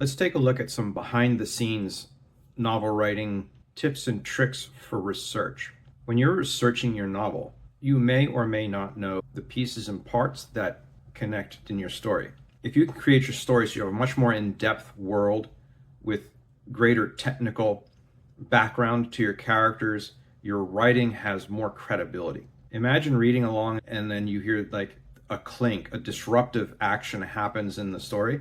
Let's take a look at some behind the scenes novel writing tips and tricks for research. When you're researching your novel, you may or may not know the pieces and parts that connect in your story. If you can create your story so you have a much more in-depth world with greater technical background to your characters, your writing has more credibility. Imagine reading along and then you hear like a clink, a disruptive action happens in the story.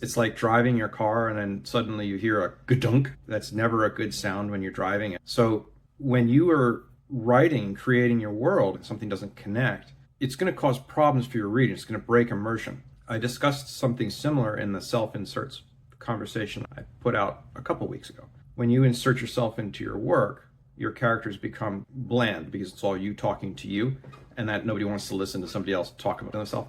It's like driving your car and then suddenly you hear a gadunk. That's never a good sound when you're driving it. So when you are writing, creating your world, and something doesn't connect, it's going to cause problems for your reading. It's going to break immersion. I discussed something similar in the self-inserts conversation I put out a couple weeks ago. When you insert yourself into your work, your characters become bland because it's all you talking to you, and that nobody wants to listen to somebody else talk about themselves.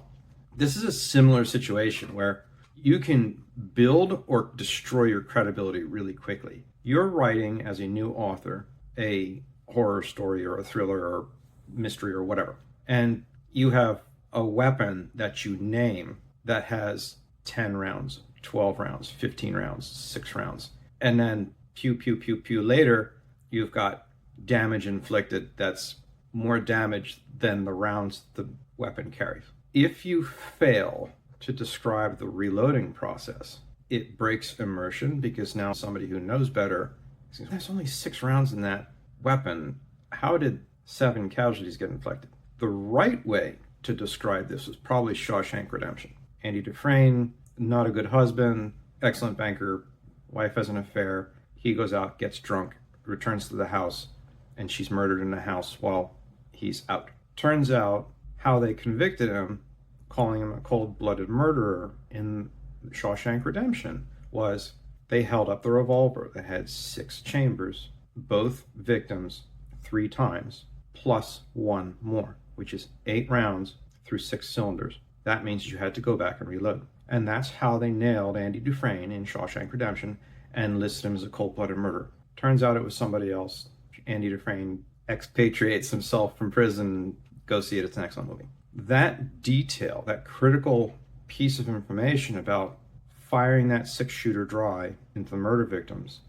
This is a similar situation where you can build or destroy your credibility really quickly. You're writing as a new author a horror story or a thriller or mystery or whatever, and you have a weapon that you name that has 10 rounds, 12 rounds, 15 rounds, 6 rounds, and then pew, pew, pew, pew later, you've got damage inflicted that's more damage than the rounds the weapon carries. If you fail to describe the reloading process, it breaks immersion because now somebody who knows better says, there's only 6 rounds in that weapon. How did 7 casualties get inflicted? The right way to describe this is probably Shawshank Redemption. Andy Dufresne, not a good husband, excellent banker, wife has an affair, he goes out, gets drunk, returns to the house, and she's murdered in the house while he's out. Turns out how they convicted him, calling him a cold-blooded murderer in Shawshank Redemption, was they held up the revolver that had 6 chambers, both victims 3 times, plus 1 more, which is 8 rounds through 6 cylinders. That means you had to go back and reload. And that's how they nailed Andy Dufresne in Shawshank Redemption and listed him as a cold-blooded murderer. Turns out it was somebody else. Andy Dufresne expatriates himself from prison. Go see it. It's an excellent movie. That detail, that critical piece of information about firing that 6-shooter dry into the murder victims,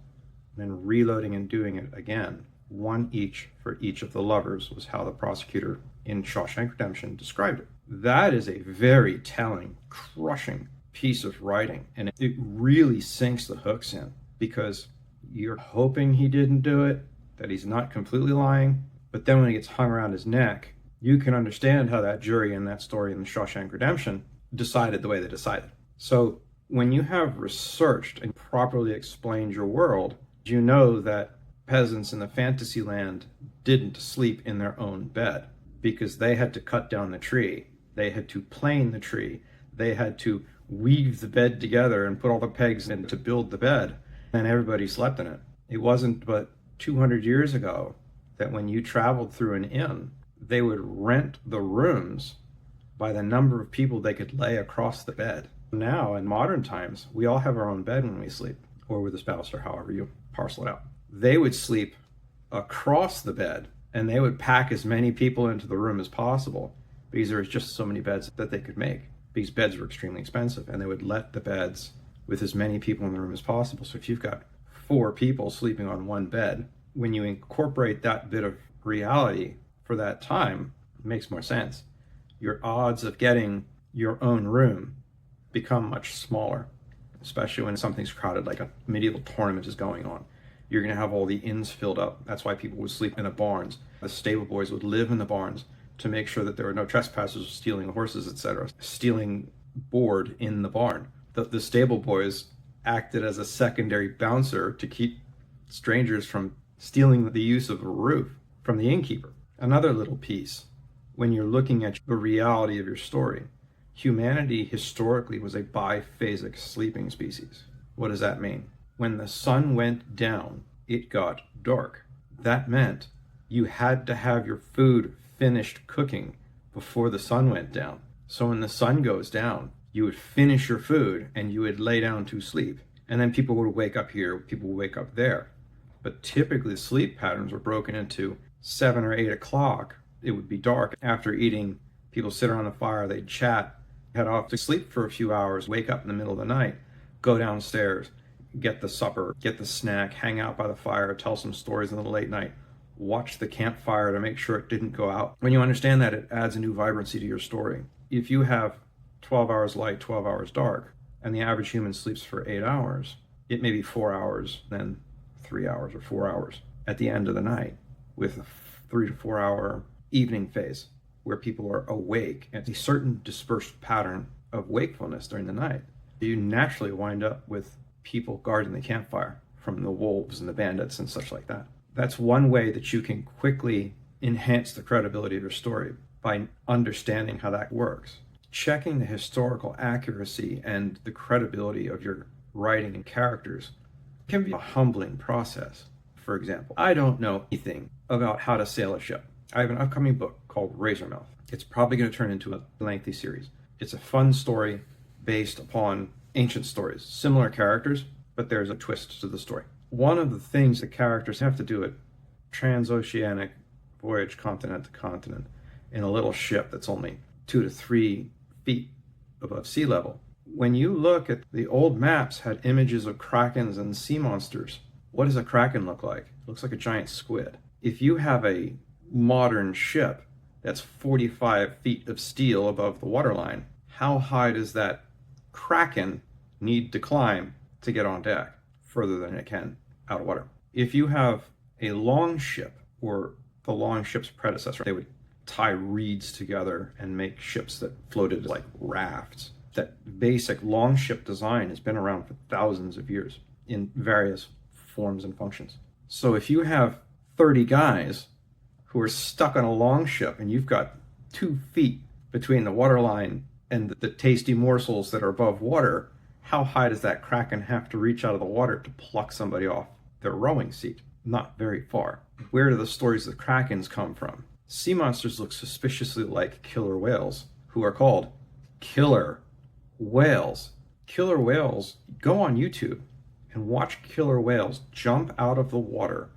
and then reloading and doing it again, 1 each for each of the lovers, was how the prosecutor in Shawshank Redemption described it. That is a very telling, crushing piece of writing, and it really sinks the hooks in because you're hoping he didn't do it, that he's not completely lying, but then when he gets hung around his neck, you can understand how that jury in that story in the Shawshank Redemption decided the way they decided. So when you have researched and properly explained your world, you know that peasants in the fantasy land didn't sleep in their own bed because they had to cut down the tree, they had to plane the tree, they had to weave the bed together and put all the pegs in to build the bed, and everybody slept in it. It wasn't but 200 years ago that when you traveled through an inn, they would rent the rooms by the number of people they could lay across the bed. Now, in modern times, we all have our own bed when we sleep, or with a spouse, or however you parcel it out. They would sleep across the bed, and they would pack as many people into the room as possible because there was just so many beds that they could make. These beds were extremely expensive, and they would let the beds with as many people in the room as possible. So if you've got 4 people sleeping on 1 bed, when you incorporate that bit of reality for that time, it makes more sense. Your odds of getting your own room become much smaller, especially when something's crowded, like a medieval tournament is going on. You're going to have all the inns filled up. That's why people would sleep in the barns. The stable boys would live in the barns to make sure that there were no trespassers stealing horses, etc., stealing board in the barn. The stable boys acted as a secondary bouncer to keep strangers from stealing the use of a roof from the innkeeper. Another little piece, when you're looking at the reality of your story, humanity historically was a biphasic sleeping species. What does that mean? When the sun went down, it got dark. That meant you had to have your food finished cooking before the sun went down. So when the sun goes down, you would finish your food and you would lay down to sleep. And then people would wake up here, people would wake up there. But typically the sleep patterns were broken into 7 or 8 o'clock. It would be dark. After eating, people sit around the fire, they'd chat, head off to sleep for a few hours, wake up in the middle of the night. go downstairs, get the supper, get the snack, hang out by the fire, tell some stories in the late night, watch the campfire to make sure it didn't go out. When you understand that, it adds a new vibrancy to your story. If you have 12 hours light, 12 hours dark, and the average human sleeps for 8 hours, it may be 4 hours, then 3 hours or 4 hours at the end of the night, with a 3 to 4 hour evening phase where people are awake at a certain dispersed pattern of wakefulness during the night. You naturally wind up with people guarding the campfire from the wolves and the bandits and such like that. That's one way that you can quickly enhance the credibility of your story, by understanding how that works. Checking the historical accuracy and the credibility of your writing and characters can be a humbling process. For example, I don't know anything about how to sail a ship. I have an upcoming book called Razormouth. It's probably going to turn into a lengthy series. It's a fun story based upon ancient stories, similar characters, but there's a twist to the story. One of the things the characters have to do a transoceanic voyage continent to continent in a little ship that's only 2 to 3 feet above sea level. When you look at the old maps, had images of krakens and sea monsters. What does a kraken look like? It looks like a giant squid. If you have a modern ship that's 45 feet of steel above the waterline, how high does that kraken need to climb to get on deck? Further than it can out of water. If you have a long ship, or the long ship's predecessor, they would tie reeds together and make ships that floated like rafts. That basic long ship design has been around for thousands of years in various forms and functions. So if you have 30 guys who are stuck on a long ship and you've got 2 feet between the waterline and the tasty morsels that are above water, how high does that kraken have to reach out of the water to pluck somebody off their rowing seat? Not very far. Where do the stories of krakens come from? Sea monsters look suspiciously like killer whales, who are called killer whales. Killer whales, go on YouTube and watch killer whales jump out of the water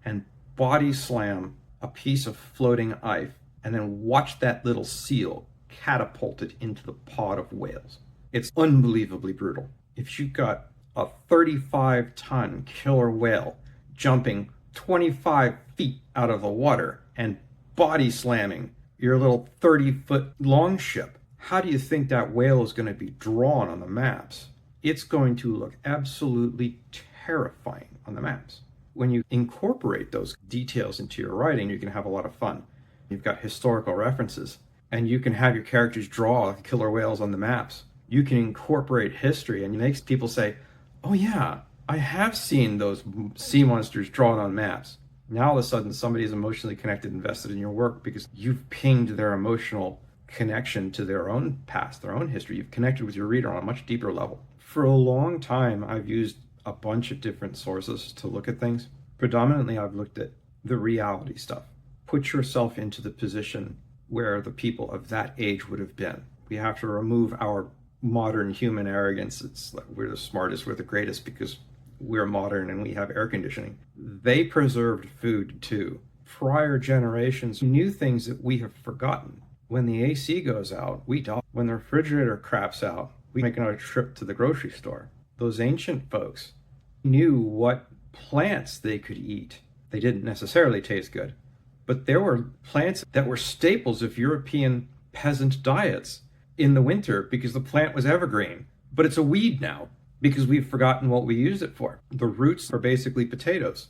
and body slam a piece of floating ice, and then watch that little seal catapulted into the pod of whales. It's unbelievably brutal. If you've got a 35-ton killer whale jumping 25 feet out of the water and body slamming your little 30-foot long ship, how do you think that whale is going to be drawn on the maps? It's going to look absolutely terrifying on the maps. When you incorporate those details into your writing, you can have a lot of fun. You've got historical references, and you can have your characters draw killer whales on the maps. You can incorporate history, and it makes people say, oh yeah, I have seen those sea monsters drawn on maps. Now all of a sudden somebody's emotionally connected, invested in your work, because you've pinged their emotional connection to their own past, their own history. You've connected with your reader on a much deeper level. For a long time, I've used a bunch of different sources to look at things. Predominantly, I've looked at the reality stuff. Put yourself into the position where the people of that age would have been. We have to remove our modern human arrogance. It's like we're the smartest, we're the greatest because we're modern and we have air conditioning. They preserved food too. Prior generations knew things that we have forgotten. When the AC goes out, we die. When the refrigerator craps out, we make another trip to the grocery store. Those ancient folks knew what plants they could eat. They didn't necessarily taste good, but there were plants that were staples of European peasant diets in the winter because the plant was evergreen. But it's a weed now because we've forgotten what we used it for. The roots are basically potatoes.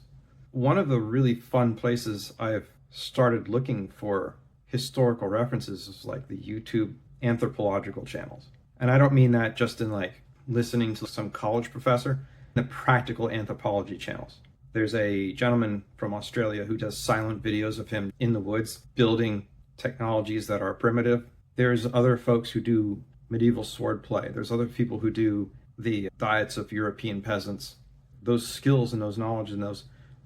One of the really fun places I've started looking for historical references is like the YouTube anthropological channels. And I don't mean that just in like listening to some college professor, the practical anthropology channels. There's a gentleman from Australia who does silent videos of him in the woods building technologies that are primitive. There's other folks who do medieval sword play. There's other people who do the diets of European peasants. Those skills and those knowledge and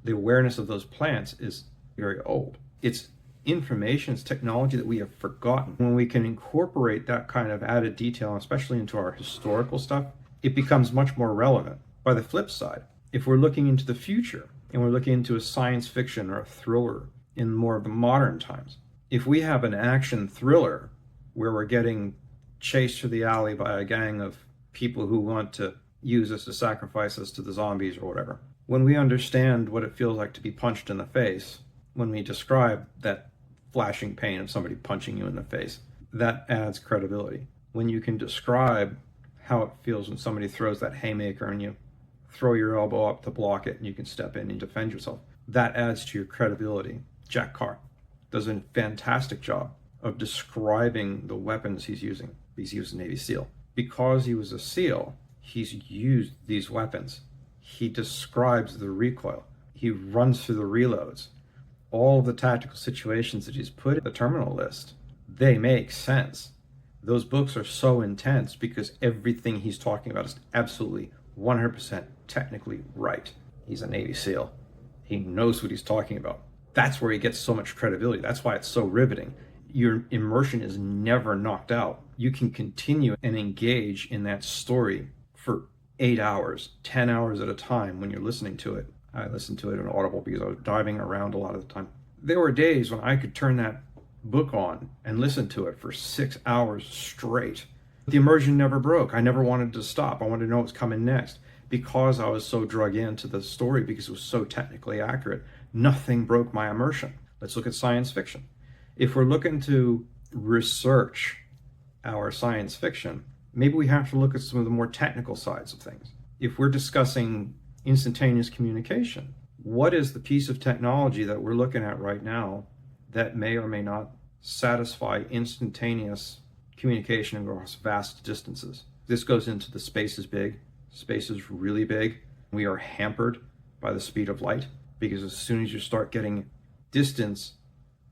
the awareness of those plants is very old. It's information, it's technology that we have forgotten. When we can incorporate that kind of added detail, especially into our historical stuff, it becomes much more relevant. By the flip side, if we're looking into the future and we're looking into a science fiction or a thriller in more of the modern times, if we have an action thriller where we're getting chased through the alley by a gang of people who want to use us to sacrifice us to the zombies or whatever. When we understand what it feels like to be punched in the face, when we describe that flashing pain of somebody punching you in the face, that adds credibility. When you can describe how it feels when somebody throws that haymaker and you throw your elbow up to block it and you can step in and defend yourself, that adds to your credibility. Jack Carr does a fantastic job of describing the weapons he's using. He's used a Navy SEAL. Because he was a SEAL, he's used these weapons. He describes the recoil. He runs through the reloads. All of the tactical situations that he's put in the terminal list, they make sense. Those books are so intense because everything he's talking about is absolutely 100% technically right. He's a Navy SEAL. He knows what he's talking about. That's where he gets so much credibility. That's why it's so riveting. Your immersion is never knocked out. You can continue and engage in that story for 8 hours, 10 hours at a time when you're listening to it. I listened to it on Audible because I was driving around a lot of the time. There were days when I could turn that book on and listen to it for 6 hours straight. The immersion never broke. I never wanted to stop. I wanted to know what's coming next because I was so drug into the story because it was so technically accurate. Nothing broke my immersion. Let's look at science fiction. If we're looking to research our science fiction, maybe we have to look at some of the more technical sides of things. If we're discussing instantaneous communication, what is the piece of technology that we're looking at right now that may or may not satisfy instantaneous communication across vast distances? This goes into the space is big. Space is really big. We are hampered by the speed of light because as soon as you start getting distance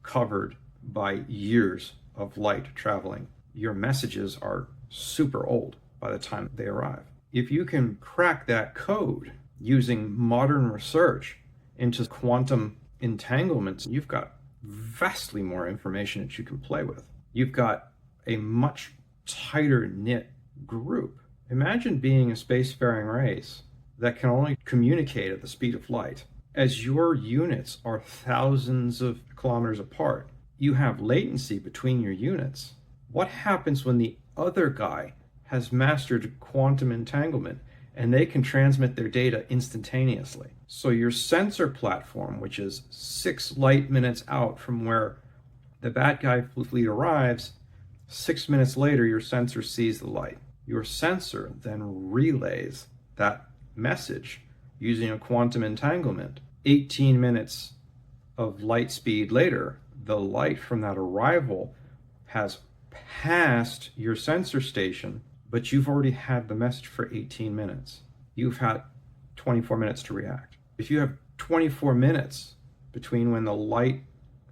covered by years of light traveling, your messages are super old by the time they arrive. If you can crack that code using modern research into quantum entanglements, you've got vastly more information that you can play with. You've got a much tighter knit group. Imagine being a spacefaring race that can only communicate at the speed of light. As your units are thousands of kilometers apart, you have latency between your units. What happens when the other guy has mastered quantum entanglement and they can transmit their data instantaneously? So your sensor platform, which is 6 light minutes out from where the bad guy fleet arrives, 6 minutes later your sensor sees the light. Your sensor then relays that message using a quantum entanglement. 18 minutes of light speed later, the light from that arrival has passed your sensor station, but you've already had the message for 18 minutes. You've had 24 minutes to react. If you have 24 minutes between when the light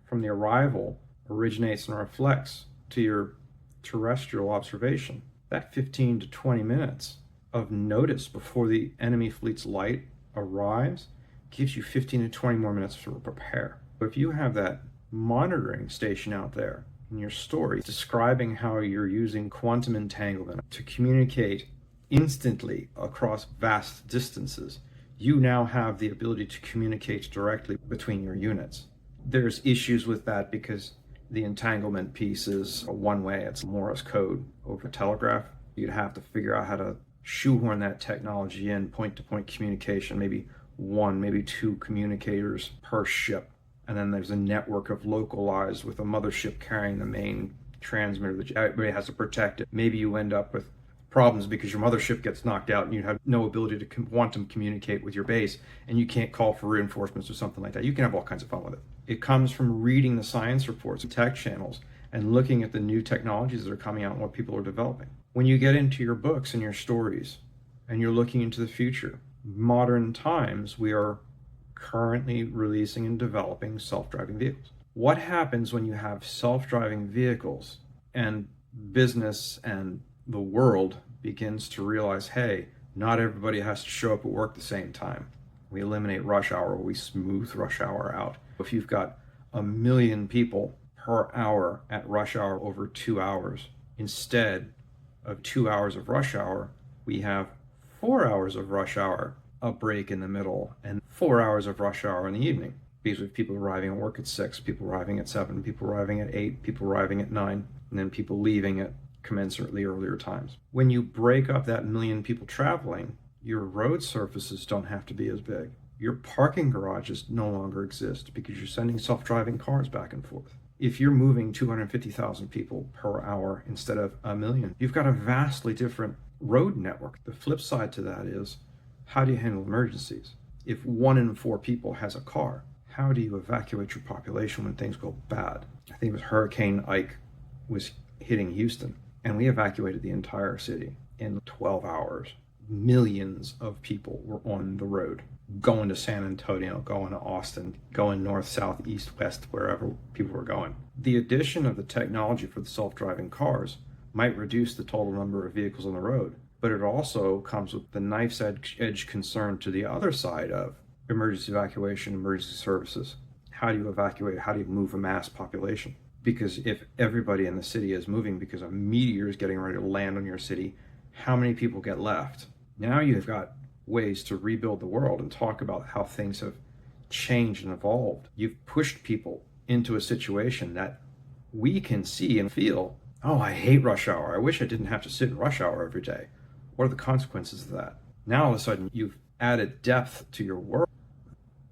from the arrival originates and reflects to your terrestrial observation, that 15 to 20 minutes of notice before the enemy fleet's light arrives gives you 15 to 20 more minutes to prepare. If you have that monitoring station out there in your story describing how you're using quantum entanglement to communicate instantly across vast distances, you now have the ability to communicate directly between your units. There's issues with that because the entanglement piece is one way. It's Morse code over telegraph. You'd have to figure out how to shoehorn that technology in, point-to-point communication, maybe 1, maybe 2 communicators per ship. And then there's a network of localized with a mothership carrying the main transmitter that everybody has to protect it. Maybe you end up with problems because your mothership gets knocked out and you have no ability to quantum communicate with your base and you can't call for reinforcements or something like that. You can have all kinds of fun with it. It comes from reading the science reports and tech channels and looking at the new technologies that are coming out and what people are developing. When you get into your books and your stories and you're looking into the future, modern times, we are currently releasing and developing self-driving vehicles. What happens when you have self-driving vehicles and business and the world begins to realize, hey, not everybody has to show up at work at the same time. We eliminate rush hour, we smooth rush hour out. If you've got 1 million people per hour at rush hour over 2 hours, instead of 2 hours of rush hour, we have 4 hours of rush hour, a break in the middle, and 4 hours of rush hour in the evening. Because we have people arriving at work at 6, people arriving at 7, people arriving at 8, people arriving at 9, and then people leaving at commensurately earlier times. When you break up that 1 million people traveling Your road surfaces don't have to be as big. Your parking garages no longer exist because you're sending self-driving cars back and forth. If you're moving 250,000 people per hour instead of a million, you've got a vastly different road network. The flip side to that is, how do you handle emergencies? If 1 in 4 people has a car, how do you evacuate your population when things go bad? I think it was Hurricane Ike was hitting Houston, and we evacuated the entire city in 12 hours. Millions of people were on the road, going to San Antonio, going to Austin, going north, south, east, west, wherever people were going. The addition of the technology for the self-driving cars might reduce the total number of vehicles on the road, but it also comes with the knife's edge concern to the other side of emergency evacuation, emergency services. How do you evacuate? How do you move a mass population? Because if everybody in the city is moving because a meteor is getting ready to land on your city, how many people get left? Now you've got ways to rebuild the world and talk about how things have changed and evolved. You've pushed people into a situation that we can see and feel. Oh, I hate rush hour. I wish I didn't have to sit in rush hour every day. What are the consequences of that? Now all of a sudden you've added depth to your world.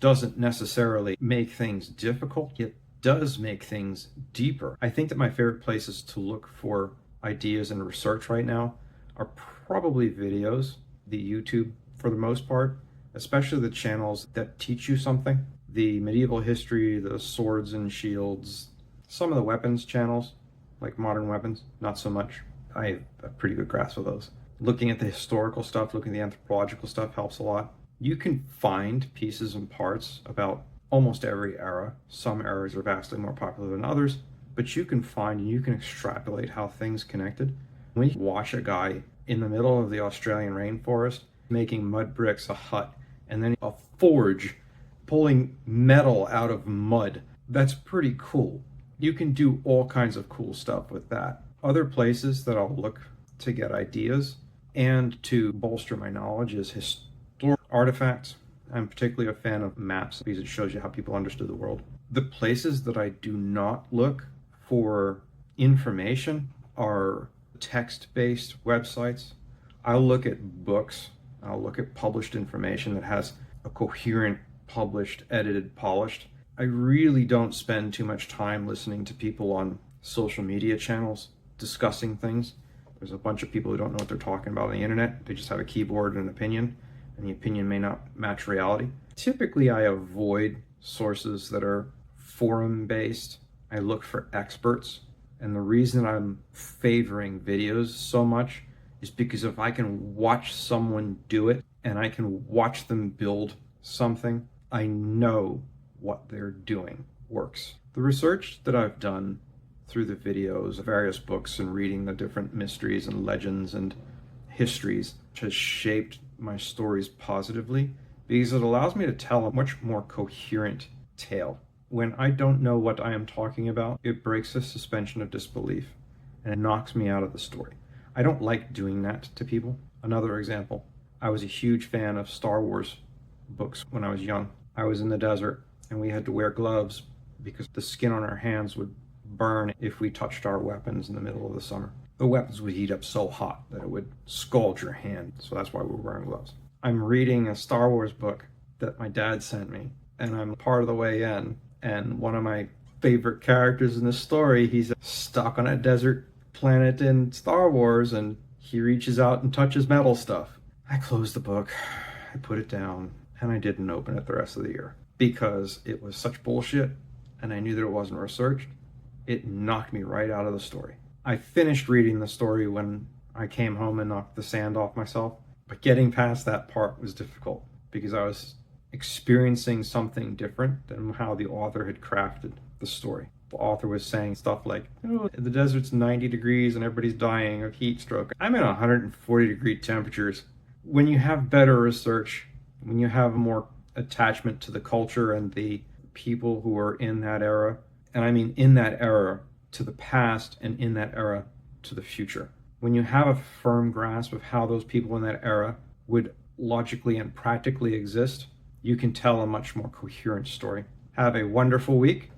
Doesn't necessarily make things difficult. It does make things deeper. I think that my favorite places to look for ideas and research right now are probably videos, the YouTube for the most part, especially the channels that teach you something. The medieval history, the swords and shields, some of the weapons channels, like modern weapons, not so much. I have a pretty good grasp of those. Looking at the historical stuff, looking at the anthropological stuff helps a lot. You can find pieces and parts about almost every era. Some eras are vastly more popular than others, but you can find and you can extrapolate how things connected. When you watch a guy in the middle of the Australian rainforest making mud bricks, a hut, and then a forge pulling metal out of mud, that's pretty cool. You can do all kinds of cool stuff with that. Other places that I'll look to get ideas and to bolster my knowledge is historic artifacts. I'm particularly a fan of maps because it shows you how people understood the world. The places that I do not look for information are text-based websites. I'll look at books. I'll look at published information that has a coherent, published, edited, polished. I really don't spend too much time listening to people on social media channels discussing things. There's a bunch of people who don't know what they're talking about on the internet. They just have a keyboard and an opinion, and the opinion may not match reality. Typically, I avoid sources that are forum-based. I look for experts. And the reason I'm favoring videos so much is because if I can watch someone do it and I can watch them build something, I know what they're doing works. The research that I've done through the videos, various books, and reading the different mysteries and legends and histories has shaped my stories positively because it allows me to tell a much more coherent tale. When I don't know what I am talking about, it breaks the suspension of disbelief and it knocks me out of the story. I don't like doing that to people. Another example, I was a huge fan of Star Wars books when I was young. I was in the desert and we had to wear gloves because the skin on our hands would burn if we touched our weapons in the middle of the summer. The weapons would heat up so hot that it would scald your hand, so that's why we were wearing gloves. I'm reading a Star Wars book that my dad sent me, and I'm part of the way in, and one of my favorite characters in the story, he's stuck on a desert planet in Star Wars, and he reaches out and touches metal stuff. I closed the book, I put it down, and I didn't open it the rest of the year because it was such bullshit, and I knew that it wasn't researched. It knocked me right out of the story. I finished reading the story when I came home and knocked the sand off myself, but getting past that part was difficult because I was experiencing something different than how the author had crafted the story. The author was saying stuff like, oh, the desert's 90 degrees and everybody's dying of heat stroke. I'm in 140-degree temperatures. When you have better research, when you have more attachment to the culture and the people who are in that era, and I mean in that era to the past and in that era to the future. When you have a firm grasp of how those people in that era would logically and practically exist, you can tell a much more coherent story. Have a wonderful week.